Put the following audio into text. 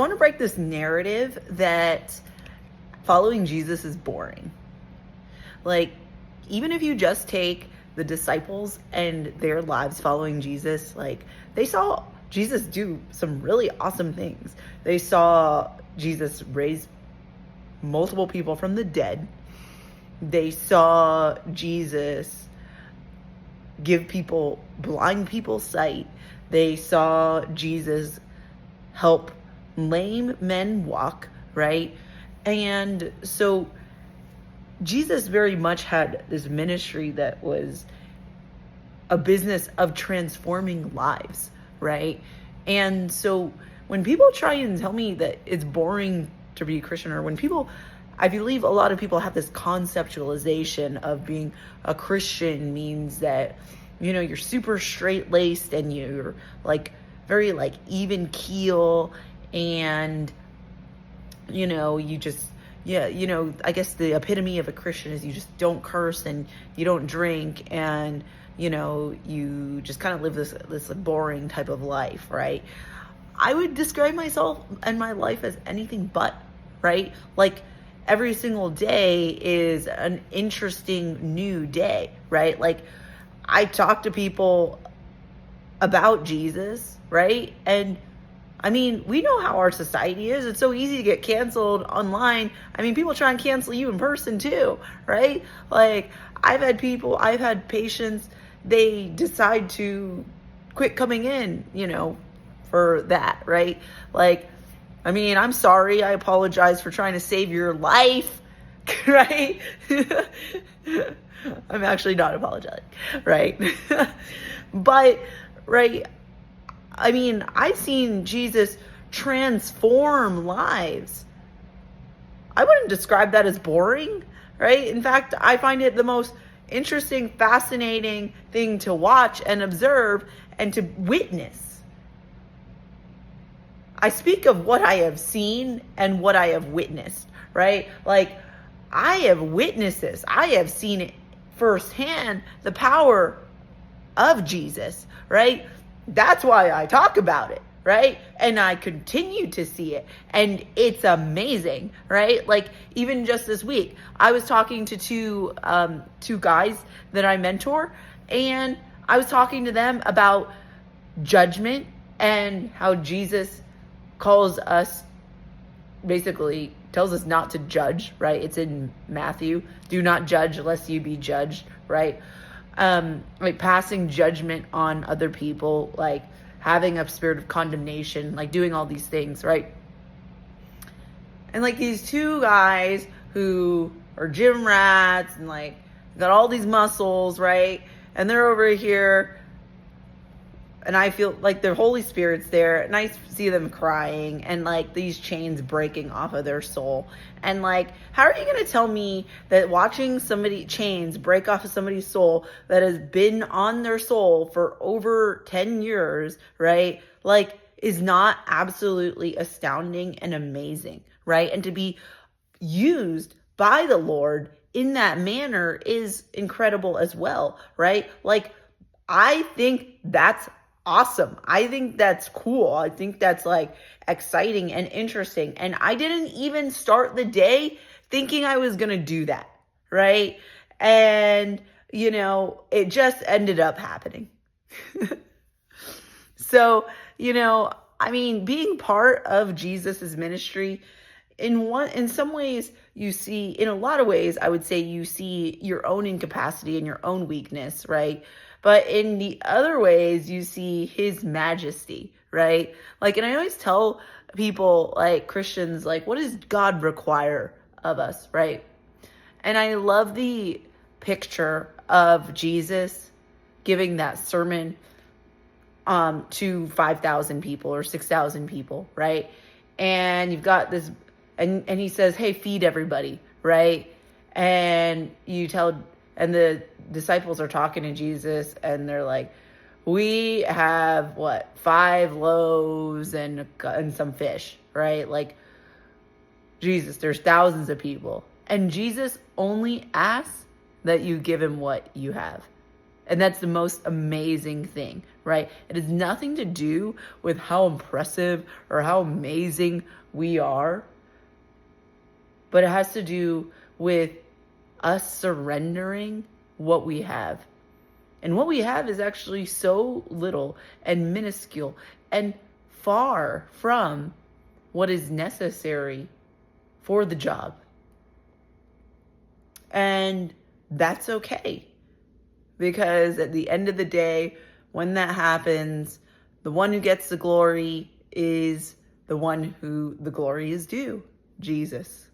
I want to break this narrative that following Jesus is boring. Like, even if you just take the disciples and their lives following Jesus, like, they saw Jesus do some really awesome things. They saw Jesus raise multiple people from the dead. They saw Jesus give blind people sight. They saw Jesus help lame men walk, right? And so Jesus very much had this ministry that was a business of transforming lives, right? And so when people try and tell me that it's boring to be a Christian, or when people, I believe a lot of people have this conceptualization of being a Christian means that, you know, you're super straight-laced and you're like very like even keel, and you know, you just, yeah, you know, I guess the epitome of a Christian is you just don't curse and you don't drink, and you know, you just kind of live this boring type of life, right? I would describe myself and my life as anything but, right? Like, every single day is an interesting new day, right? Like, I talk to people about Jesus, right? And I mean, we know how our society is. It's so easy to get canceled online. I mean, people try and cancel you in person too, right? Like, I've had patients, they decide to quit coming in, you know, for that, right? Like, I mean, I'm sorry. I apologize for trying to save your life, right? I'm actually not apologetic, right? But, right, I mean, I've seen Jesus transform lives. I wouldn't describe that as boring, right? In fact, I find it the most interesting, fascinating thing to watch and observe and to witness. I speak of what I have seen and what I have witnessed, right? Like, I have witnessed this. I have seen it firsthand, the power of Jesus, right? That's why I talk about it, right? And I continue to see it. And it's amazing, right? Like, even just this week, I was talking to two guys that I mentor, and I was talking to them about judgment and how Jesus calls us, basically tells us not to judge, right? It's in Matthew. Do not judge lest you be judged, right? Like, passing judgment on other people, like having a spirit of condemnation, like doing all these things, right? And like, these two guys who are gym rats and like got all these muscles, right? And they're over here, and I feel like the Holy Spirit's there, and I see them crying and like these chains breaking off of their soul. And like, how are you going to tell me that watching chains break off of somebody's soul that has been on their soul for over 10 years, right? Like, is not absolutely astounding and amazing, right? And to be used by the Lord in that manner is incredible as well, right? Like, I think that's awesome. I think that's cool. I think that's like exciting and interesting. And I didn't even start the day thinking I was going to do that, right? And, you know, it just ended up happening. So, you know, I mean, being part of Jesus's ministry, in some ways, you see, in a lot of ways, I would say you see your own incapacity and your own weakness, right? But in the other ways, you see his majesty, right? Like, and I always tell people, like Christians, like, what does God require of us, right? And I love the picture of Jesus giving that sermon to 5,000 people or 6,000 people, right? And you've got this, and he says, hey, feed everybody, right? And the disciples are talking to Jesus, and they're like, we have 5 loaves and some fish, right? Like, Jesus, there's thousands of people. And Jesus only asks that you give him what you have. And that's the most amazing thing, right? It has nothing to do with how impressive or how amazing we are, but it has to do with us surrendering what we have. And what we have is actually so little and minuscule and far from what is necessary for the job. And that's okay. Because at the end of the day, when that happens, the one who gets the glory is the one who the glory is due, Jesus.